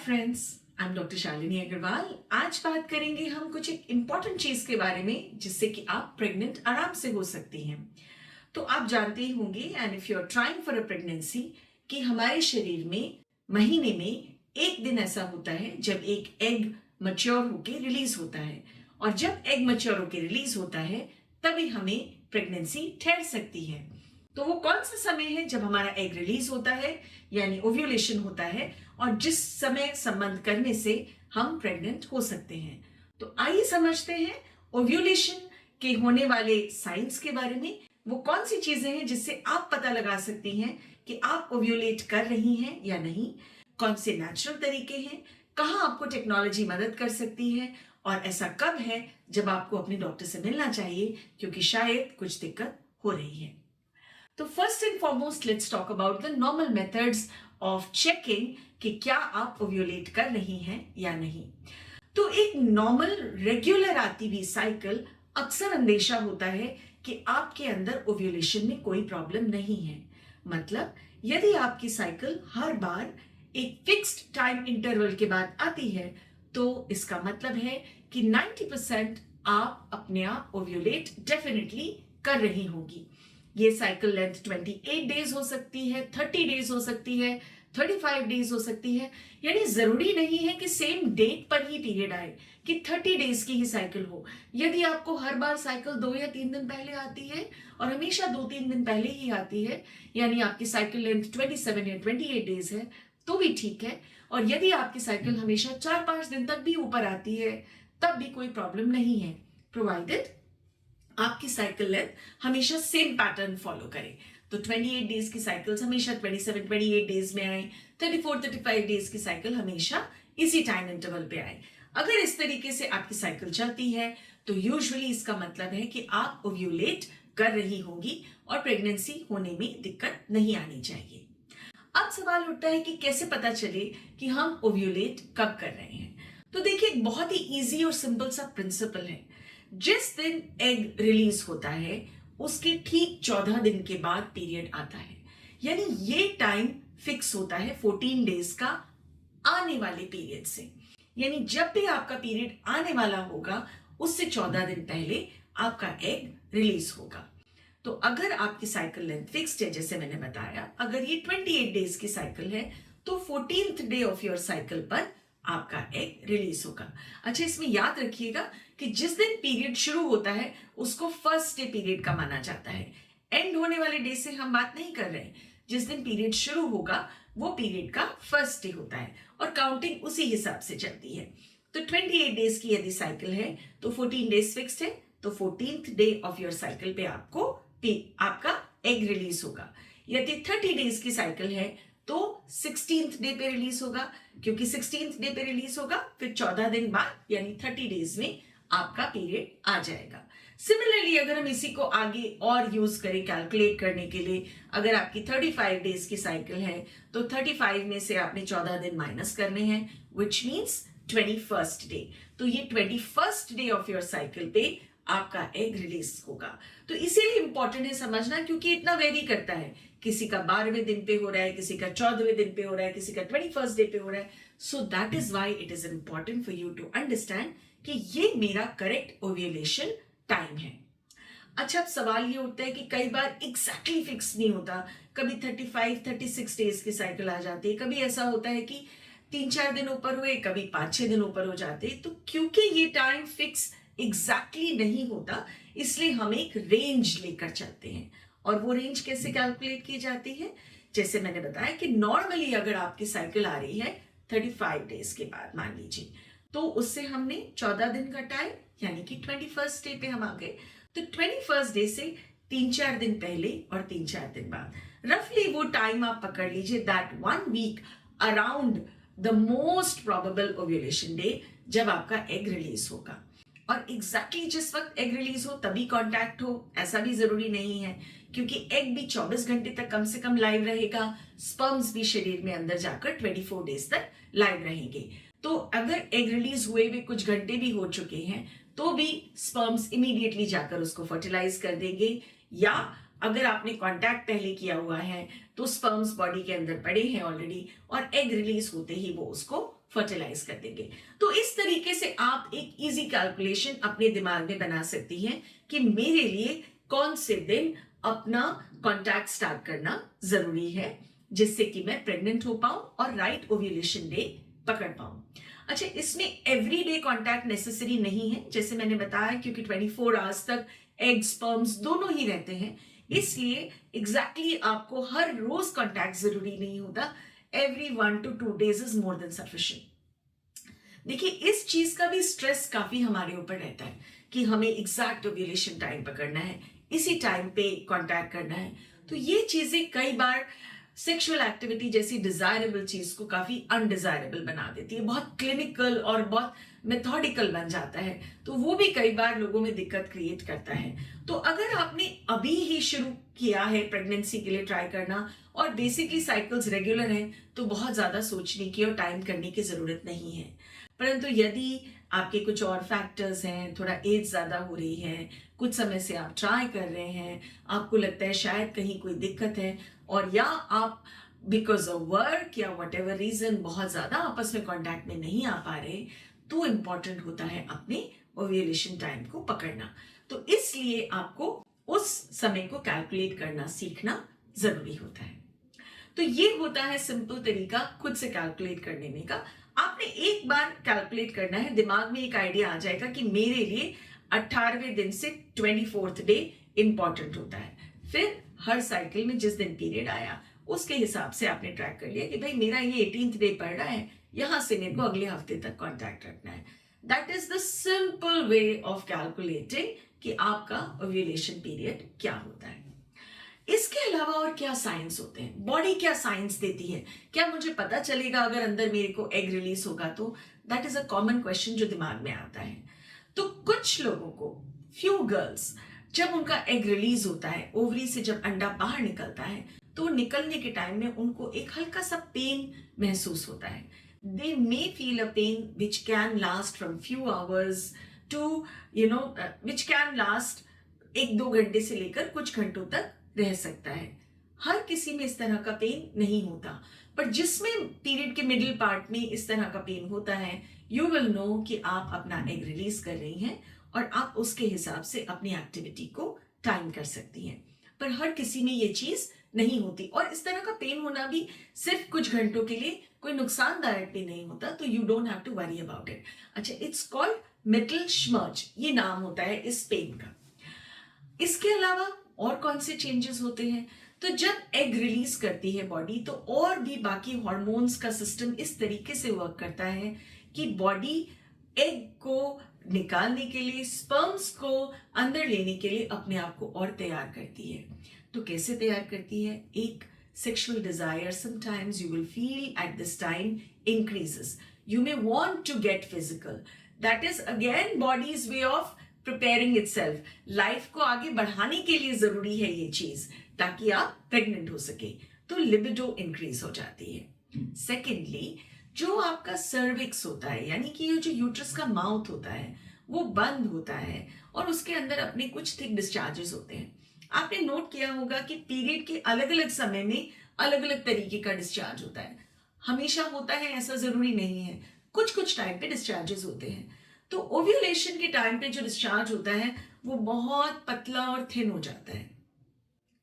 Friends, I am doctor Shalini Agarwal. आज बात करेंगे हम कुछ एक इम्पॉर्टेंट चीज के बारे में जिससे कि आप प्रेग्नेंट आराम से हो सकती हैं। तो आप जानते ही होंगे and if you are trying for a pregnancy कि हमारे शरीर में महीने में एक दिन ऐसा होता है जब एक एग मच्योर होके रिलीज होता है, और जब एग मच्योर होके रिलीज होता है तभी हमें प्रेगनेंसी ठहर सकती है। तो वो कौन सा समय है जब हमारा एग रिलीज होता है यानी ओव्यूलेशन होता है, और जिस समय संबंध करने से हम प्रेग्नेंट हो सकते हैं। तो आइए समझते हैं ओव्यूलेशन के होने वाले साइंस के बारे में। वो कौन सी चीजें हैं जिससे आप पता लगा सकती हैं कि आप ओव्यूलेट कर रही हैं या नहीं, कौन से नेचुरल तरीके हैं, कहाँ आपको टेक्नोलॉजी मदद कर सकती है, और ऐसा कब है जब आपको अपने डॉक्टर से मिलना चाहिए क्योंकि शायद कुछ दिक्कत हो रही है। तो first and foremost let's talk about the normal methods of checking कि क्या आप ओव्यूलेट कर रही हैं या नहीं। तो एक नॉर्मल रेगुलर आती हुई साइकिल अक्सर अंदेशा होता है कि आपके अंदर ओव्यूलेशन में कोई प्रॉब्लम नहीं है। मतलब यदि आपकी साइकिल हर बार एक फिक्स्ड टाइम इंटरवल के बाद आती है तो इसका मतलब है कि 90% आप अपने आप ओव्यूलेट डेफिनेटली कर रही होंगी। ये साइकिल लेंथ 28 डेज हो सकती है, 30 डेज हो सकती है, 35 डेज हो सकती है। यानी जरूरी नहीं है कि सेम डेट पर ही पीरियड आए, कि 30 डेज की ही साइकिल हो। यदि आपको हर बार साइकिल 2 या 3 दिन पहले आती है और हमेशा 2-3 दिन पहले ही आती है, यानी आपकी साइकिल लेंथ 27 या 28 डेज है, तो भी ठीक है। और यदि आपकी साइकिल हमेशा 4-5 दिन तक भी ऊपर आती है तब भी कोई प्रॉब्लम नहीं है, प्रोवाइडेड आपकी साइकिल लेंथ हमेशा सेम पैटर्न फॉलो करे। तो 28 डेज की साइकिल्स हमेशा 27-28 डेज में आए, 34-35 डेज की साइकिल हमेशा इसी टाइम इंटरवल पे आए। अगर इस तरीके से आपकी साइकिल चलती है तो यूजुअली इसका मतलब है कि आप ओव्यूलेट कर रही होंगी और प्रेगनेंसी होने में दिक्कत नहीं आनी चाहिए। अब सवाल उठता है कि कैसे पता चले कि हम ओव्यूलेट कब कर रहे हैं। तो देखिए, एक बहुत ही इजी और सिंपल सा प्रिंसिपल है। जिस दिन एग रिलीज होता है उसके ठीक 14 दिन के बाद पीरियड आता है, यानी ये टाइम फिक्स होता है 14 डेज का आने वाले पीरियड से। यानी जब भी आपका पीरियड आने वाला होगा उससे 14 दिन पहले आपका एग रिलीज होगा। तो अगर आपकी साइकिल लेंथ फिक्स्ड है, जैसे मैंने बताया, अगर ये 28 डेज की साइकिल है तो 14th day of your cycle पर आपका एग रिलीज होगा। अच्छा, इसमें याद रखिएगा कि जिस दिन पीरियड शुरू होता है उसको फर्स्ट डे पीरियड का माना जाता है। एंड होने वाले डे से हम बात नहीं कर रहे। जिस दिन पीरियड शुरू होगा वो पीरियड का फर्स्ट डे होता है और काउंटिंग उसी हिसाब से चलती है। तो 28 डेज की यदि साइकिल है तो 14 डेज फिक्स्ड है, तो 14th day of your cycle पे आपका एग रिलीज होगा। यदि 30 डेज की साइकिल है तो 16th डे पे रिलीज होगा, क्योंकि 16th डे पे रिलीज होगा फिर 14 दिन बाद यानी 30 डेज में आपका पीरियड आ जाएगा। सिमिलरली अगर हम इसी को आगे और यूज करें कैलकुलेट करने के लिए, अगर आपकी 35 डेज की साइकिल है तो 35 में से आपने 14 दिन माइनस करने हैं, विच मीन्स 21st डे। तो ये 21st day of your cycle पे आपका एग रिलीज होगा। तो इसीलिए इंपॉर्टेंट है समझना, क्योंकि इतना वेरी करता है, किसी का 12वें दिन पे हो रहा है, किसी का 14वें दिन पे हो रहा है, किसी का 21st डे पे हो रहा है। So that is why it is important for you to understand कि ये मेरा करेक्ट ओव्यूलेशन टाइम है। अच्छा, अब सवाल ये उठता है कि कई बार एग्जैक्टली फिक्स नहीं होता, कभी 35-36 डेज की साइकिल आ जाती है, कभी ऐसा होता है कि 3-4 दिन ऊपर हुए, कभी 5-6 दिन ऊपर हो जाते। तो क्योंकि ये टाइम फिक्स एग्जैक्टली नहीं होता इसलिए हम एक रेंज लेकर चलते हैं। और वो रेंज कैसे कैलकुलेट की जाती है, जैसे मैंने बताया कि नॉर्मली अगर आपकी साइकिल आ रही है 35 डेज के बाद मान लीजिए, तो उससे हमने 14 दिन घटाए यानी कि 21st डे पे हम आ गए। तो 21st डे से 3-4 दिन पहले और 3-4 दिन बाद रफली वो टाइम आप पकड़ लीजिए, that 1 week around the most probable ovulation day जब आपका एग रिलीज होगा। और एग्जैक्टली जिस वक्त एग रिलीज हो तभी कांटेक्ट हो ऐसा भी जरूरी नहीं है, क्योंकि एग भी 24 घंटे तक कम से कम लाइव रहेगा, स्पर्म्स भी शरीर में अंदर जाकर 24 डेज तक लाइव रहेंगे। तो अगर एग रिलीज हुए भी कुछ घंटे भी हो चुके हैं तो भी स्पर्म्स इमीडिएटली जाकर उसको फर्टिलाइज कर देंगे, या अगर आपने कांटेक्ट पहले किया हुआ है तो स्पर्म्स बॉडी के अंदर पड़े हैं ऑलरेडी और एग रिलीज होते ही वो उसको फर्टिलाइज कर देंगे। तो इस तरीके से आप एक इजी कैलकुलेशन अपने दिमाग में बना सकती हैं कि मेरे लिए कौन से दिन अपना कॉन्टैक्ट स्टार्ट करना जरूरी है, जिससे कि मैं प्रेग्नेंट हो पाऊं और राइट ओव्यूलेशन डे पकड़ पाऊं। अच्छा, इसमें एवरीडे कांटेक्ट नेसेसरी नहीं है, जैसे मैंने बताया, क्योंकि 24 आवर्स तक एग स्पर्म्स दोनों ही रहते हैं, इसलिए एग्जैक्टली आपको हर रोज कांटेक्ट जरूरी नहीं होता। Every 1 to 2 days is more than sufficient. देखिए, इस चीज का भी स्ट्रेस काफी हमारे ऊपर रहता है कि हमें एग्जैक्ट ओव्यूलेशन टाइम पकड़ना है, इसी टाइम पे कांटेक्ट करना है। तो ये चीजें कई बार सेक्सुअल एक्टिविटी जैसी डिजायरेबल चीज को काफी अनडिजायरेबल बना देती है, बहुत क्लिनिकल और बहुत मेथोडिकल बन जाता है, तो वो भी कई बार लोगों में दिक्कत क्रिएट करता है। तो अगर आपने अभी ही शुरू किया है प्रेगनेंसी के लिए ट्राई करना और बेसिकली साइकिल्स रेगुलर हैं, तो बहुत ज्यादा सोचने की और टाइम करने की जरूरत नहीं है। परंतु यदि आपके कुछ और फैक्टर्स हैं, थोड़ा एज ज्यादा हो रही है, कुछ समय से आप ट्राई कर रहे हैं, आपको लगता है शायद कहीं कोई दिक्कत है, और या आप बिकॉज ऑफ वर्क या वट एवर रीजन बहुत ज्यादा आपस में कॉन्टैक्ट में नहीं आ पा रहे, तो इम्पॉर्टेंट होता है अपने ओव्यूलेशन टाइम को पकड़ना। तो इसलिए आपको उस समय को कैलकुलेट करना सीखना जरूरी होता है। तो ये होता है सिंपल तरीका खुद से कैलकुलेट करने में का। आपने एक बार कैलकुलेट करना है, दिमाग में एक आइडिया आ जाएगा कि मेरे लिए 18वें दिन से 24th डे इंपॉर्टेंट होता है। फिर हर साइकिल में जिस दिन पीरियड आया उसके हिसाब से आपने ट्रैक कर लिया कि भाई मेरा ये 18th डे पड़ रहा है, यहां से मेरे को अगले हफ्ते तक कांटेक्ट रखना है। That is the simple way of calculating कि आपका ओव्यूलेशन पीरियड क्या होता है। इसके अलावा और क्या साइंस होते हैं, बॉडी क्या साइंस देती है, क्या मुझे पता चलेगा अगर अंदर मेरे को एग रिलीज होगा तो? That is a common question जो दिमाग में आता है। तो कुछ लोगों को, फ्यू गर्ल्स, जब उनका एग रिलीज होता है, ओवरी से जब अंडा बाहर निकलता है, तो निकलने के टाइम में उनको एक हल्का सा पेन महसूस होता है। They may feel a pain which can last from few hours to which can last 1-2 घंटे से लेकर कुछ घंटों तक रह सकता है। हर किसी में इस तरह का पेन नहीं होता, पर जिसमें पीरियड के मिडिल पार्ट में इस तरह का पेन होता है, यू विल नो कि आप अपना एग रिलीज कर रही हैं और आप उसके हिसाब से अपनी एक्टिविटी को टाइम कर सकती हैं। पर हर किसी में ये चीज नहीं होती, और इस तरह का पेन होना भी सिर्फ कुछ घंटों के लिए कोई नुकसानदायक भी नहीं होता, तो you don't have to worry about it. अच्छा, इट्स कॉल्ड मिटलशमर्ज, ये नाम होता है इस पेन का। इसके अलावा और कौन से चेंजेस होते हैं? तो जब एग रिलीज करती है बॉडी, तो और भी बाकी हार्मोन्स का सिस्टम इस तरीके से वर्क करता है कि बॉडी एग को निकालने के लिए, स्पर्म्स को अंदर लेने के लिए अपने आप को और तैयार करती है। तो कैसे तैयार करती है? एक sexual desire sometimes you will feel at this time increases, you may want to get physical. That is again body's way of preparing itself. Life को आगे बढ़ाने के लिए जरूरी है ये चीज, ताकि आप प्रेग्नेंट हो सके। तो लिबिडो इंक्रीज हो जाती है। सेकेंडली, जो आपका सर्विक्स होता है, यानी कि ये जो यूट्रस का माउथ होता है, वो बंद होता है और उसके अंदर अपने कुछ थिक डिस्चार्जेस होते हैं। आपने नोट किया होगा कि पीरियड के अलग अलग समय में अलग अलग तरीके का डिस्चार्ज होता है। हमेशा होता है ऐसा जरूरी नहीं है, कुछ कुछ टाइम पे डिस्चार्जेस होते हैं। तो ओव्यूलेशन के टाइम पे जो डिस्चार्ज होता है वो बहुत पतला और थिन हो जाता है।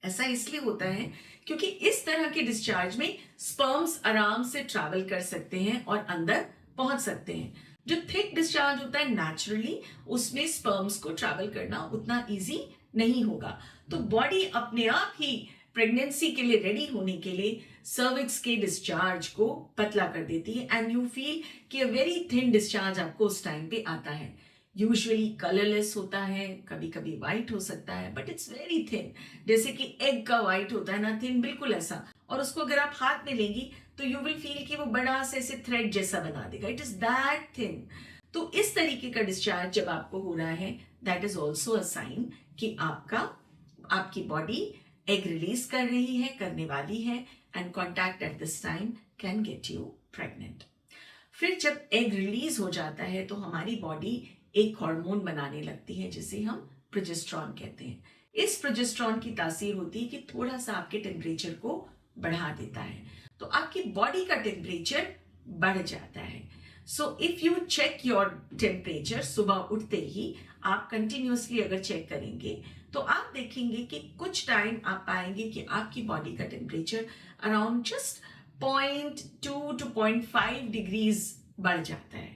ऐसा इसलिए होता है क्योंकि इस तरह के डिस्चार्ज में स्पर्म्स आराम से ट्रैवल कर सकते हैं और अंदर पहुंच सकते हैं। जो थिक डिस्चार्ज होता है नेचुरली, उसमें स्पर्म्स को ट्रैवल करना उतना इजी नहीं होगा। तो बॉडी अपने आप ही प्रेगनेंसी के लिए रेडी होने के लिए सर्विक्स के डिस्चार्ज को पतला कर देती है, एंड यू फील कि अ वेरी थिन डिस्चार्ज आपको उस टाइम पे आता है। यूजुअली कलरलेस होता है, कभी कभी व्हाइट हो सकता है, बट इट्स वेरी थिन, जैसे कि एग का व्हाइट होता है ना, थिन, बिल्कुल ऐसा। और उसको अगर आप हाथ में लेंगी तो यू विल फील कि वो बड़ा से ऐसे थ्रेड जैसा बना देगा, इट इज दैट थिन। तो इस तरीके का डिस्चार्ज जब आपको हो रहा है, that is also a sign कि आपकी बॉडी एग रिलीज कर रही है, करने वाली है, and contact at this time can get you pregnant. फिर जब एग रिलीज हो जाता है तो हमारी बॉडी एक हार्मोन बनाने लगती है जिसे हम प्रोजेस्टेरॉन कहते हैं। इस प्रोजेस्टेरॉन की तासीर होती है कि थोड़ा सा आपके टेम्परेचर को बढ़ा देता है, तो आपकी बॉडी का टेम्परेचर बढ़ जाता है। So if you check your temperature, सुबह उठते ही आप कंटिन्यूअसली अगर चेक करेंगे तो आप देखेंगे कि कुछ टाइम आप पाएंगे कि आपकी बॉडी का temperature around just 0.2 to 0.5 degrees बढ़ जाता है।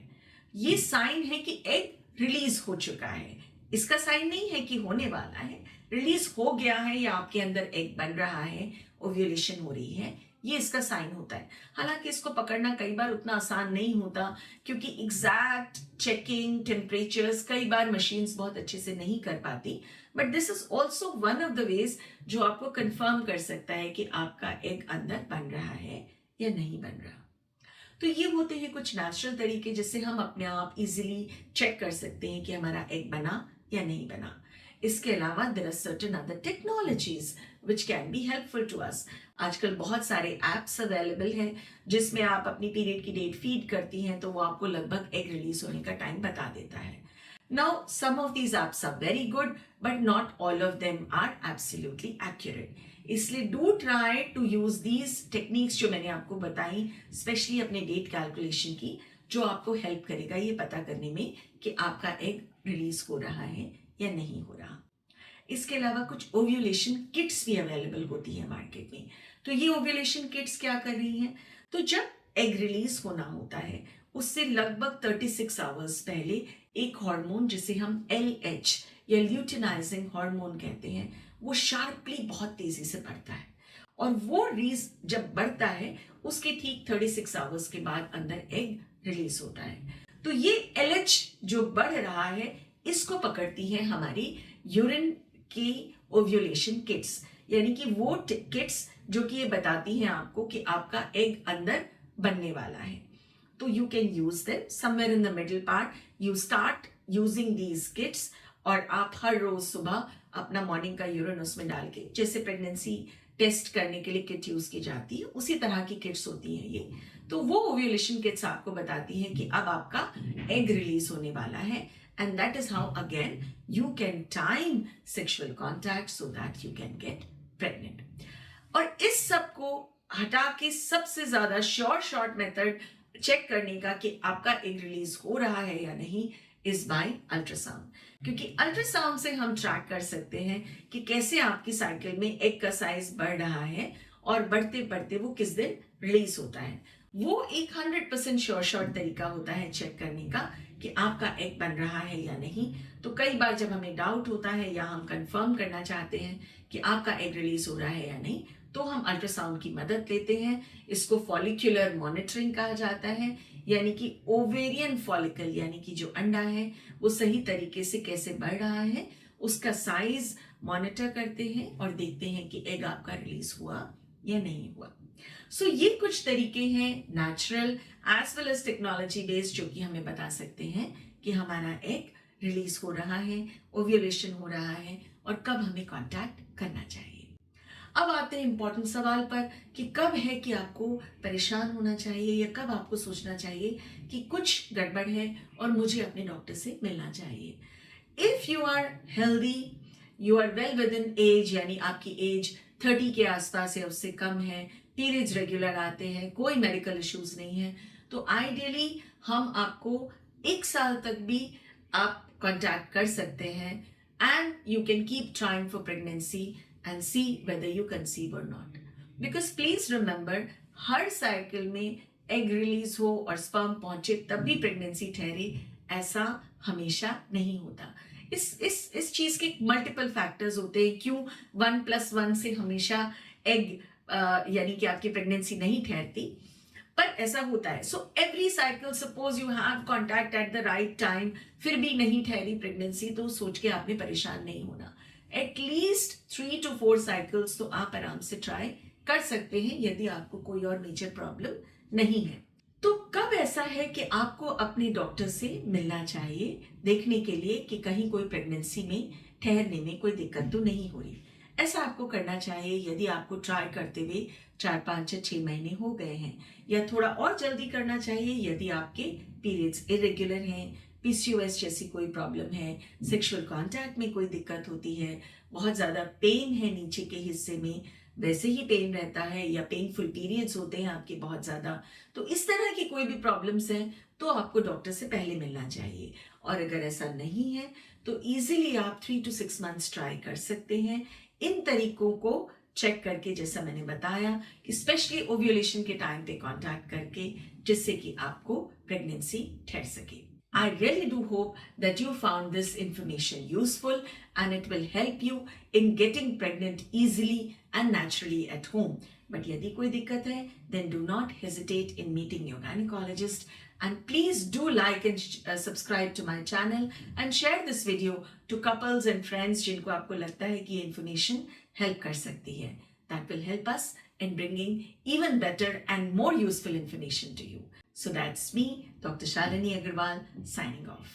ये साइन है कि एग रिलीज हो चुका है। इसका साइन नहीं है कि होने वाला है, रिलीज हो गया है या आपके अंदर एग बन रहा है, ओव्यूलेशन हो रही है, ये इसका साइन होता है। हालांकि इसको पकड़ना कई बार उतना आसान नहीं होता क्योंकि एग्जैक्ट चेकिंग टेम्परेचर्स कई बार मशीन्स बहुत अच्छे से नहीं कर पाती, but this is also one of the ways जो आपको कंफर्म कर सकता है कि आपका एग अंदर बन रहा है या नहीं बन रहा। तो ये होते हैं कुछ नेचुरल तरीके जिससे हम अपने आप इजीली चेक कर सकते हैं कि हमारा एग बना या नहीं बना। इसके अलावा there are certain other technologies which can be helpful to us. आजकल बहुत सारे एप्स अवेलेबल हैं जिसमें आप अपनी पीरियड की डेट फीड करती हैं तो वो आपको लगभग एग रिलीज होने का टाइम बता देता है। Now, some of these apps are very good, but not all of them are absolutely accurate. इसलिए do try to use these techniques जो मैंने आपको बताई, स्पेशली अपने डेट कैलकुलेशन की, जो आपको हेल्प करेगा ये पता करने में कि आपका एग रिलीज हो रहा है या नहीं हो रहा। इसके अलावा कुछ ओव्यूलेशन किट्स भी अवेलेबल होती है मार्केट में। तो ये ओव्यूलेशन किट्स क्या कर रही हैं? तो जब एग रिलीज होना होता है उससे लगभग 36 आवर्स पहले एक हार्मोन जिसे हम LH या ल्यूटिनाइजिंग हार्मोन कहते हैं वो शार्पली बहुत तेजी से बढ़ता है, और वो रीज जब बढ़ता है उसके ठीक 36 आवर्स के बाद अंदर एग रिलीज होता है। तो ये LH जो बढ़ रहा है इसको पकड़ती है हमारी यूरिन की ओव्यूलेशन किट्स, यानी कि वो किट्स जो कि ये बताती हैं आपको कि आपका एग अंदर बनने वाला है। तो you can use them somewhere in the middle part. You start using these kits और आप हर रोज सुबह अपना मॉर्निंग का यूरिन उसमें डाल के, जैसे प्रेगनेंसी टेस्ट करने के लिए किट यूज की जाती है उसी तरह की किट्स होती हैं ये। तो वो ओव्यूलेशन किट्स आपको बताती हैं कि अब आपका एग रिलीज होने वाला है, and that is how again you can time sexual contact so that you can get pregnant. और इस सब को हटा के सबसे ज्यादा शॉर्ट मेथड चेक करने का कि आपका एग रिलीज हो रहा है या नहीं इज बाय अल्ट्रासाउंड, क्योंकि अल्ट्रासाउंड से हम ट्रैक कर सकते हैं कि कैसे आपकी साइकिल में एग का साइज बढ़ रहा है और बढ़ते बढ़ते वो किस दिन रिलीज होता है। वो एक 100% श्योर तरीका होता है चेक करने का कि आपका एग बन रहा है या नहीं। तो कई बार जब हमें डाउट होता है या हम कंफर्म करना चाहते हैं कि आपका एग रिलीज हो रहा है या नहीं, तो हम अल्ट्रासाउंड की मदद लेते हैं। इसको फॉलिक्यूलर मॉनिटरिंग कहा जाता है, यानी कि ओवेरियन फॉलिकल यानी कि जो अंडा है वो सही तरीके से कैसे बढ़ रहा है उसका साइज मॉनिटर करते हैं और देखते हैं कि एग आपका रिलीज हुआ या नहीं हुआ। सो ये कुछ तरीके हैं natural as well as technology based जो कि हमें बता सकते हैं कि हमारा एग रिलीज हो रहा है, ओव्यूलेशन हो रहा है और कब हमें कांटेक्ट करना चाहिए। अब आते हैं इंपॉर्टेंट सवाल पर कि कब है कि आपको परेशान होना चाहिए या कब आपको सोचना चाहिए कि कुछ गड़बड़ है और मुझे अपने डॉक्टर से मिलना चाहिए। If you are healthy, you are well within age, यानी आपकी एज 30 के आसपास या उससे कम है, पीरियड्स रेगुलर आते हैं, कोई मेडिकल इश्यूज नहीं है, तो आइडियली हम आपको 1 साल तक भी आप कांटेक्ट कर सकते हैं, and you can keep trying for pregnancy and see whether you conceive or not. Because please remember, her cycle में एग रिलीज हो और स्पर्म पहुंचे तब भी प्रेगनेंसी ठहरे, ऐसा हमेशा नहीं होता। इस चीज के मल्टीपल फैक्टर्स होते हैं क्यों 1+1 से हमेशा एग यानी कि आपकी प्रेगनेंसी नहीं ठहरती, पर ऐसा होता है। So every cycle, suppose you have contact at the right time फिर भी नहीं ठहरी प्रेगनेंसी, तो सोच के आपने परेशान नहीं होना। एटलीस्ट 3 to 4 साइकिल्स तो आप आराम से ट्राई कर सकते हैं यदि आपको कोई और मेजर प्रॉब्लम नहीं है। तो कब ऐसा है कि आपको अपने डॉक्टर से मिलना चाहिए देखने के लिए कि कहीं कोई प्रेगनेंसी में ठहरने में कोई दिक्कत तो नहीं हो रही। ऐसा आपको करना चाहिए यदि आपको ट्राई करते हुए 4, 5 या 6 महीने हो गए हैं, या थोड़ा और जल्दी करना चाहिए यदि आपके पीरियड्स इरेगुलर हैं, PCOS जैसी कोई प्रॉब्लम है, सेक्सुअल कांटेक्ट में कोई दिक्कत होती है, बहुत ज़्यादा पेन है नीचे के हिस्से में, वैसे ही पेन रहता है या पेनफुल पीरियड्स होते हैं आपके बहुत ज़्यादा, तो इस तरह की कोई भी प्रॉब्लम्स हैं तो आपको डॉक्टर से पहले मिलना चाहिए। और अगर ऐसा नहीं है तो इजीली आप 3 to 6 months ट्राई कर सकते हैं इन तरीकों को चेक करके, जैसा मैंने बताया, स्पेशली ओव्यूलेशन के टाइम पे कांटेक्ट करके, जिससे कि आपको प्रेगनेंसी ठहर सके। I really do hope that you found this information useful and it will help you in getting pregnant easily and naturally at home. But यदि कोई दिक्कत है, then do not hesitate in meeting your gynecologist, and please do like and subscribe to my channel and share this video to couples and friends जिनको आपको लगता है कि ये information help कर सकती है. That will help us in bringing even better and more useful information to you. So that's me, Dr. Shalini Agarwal, signing off.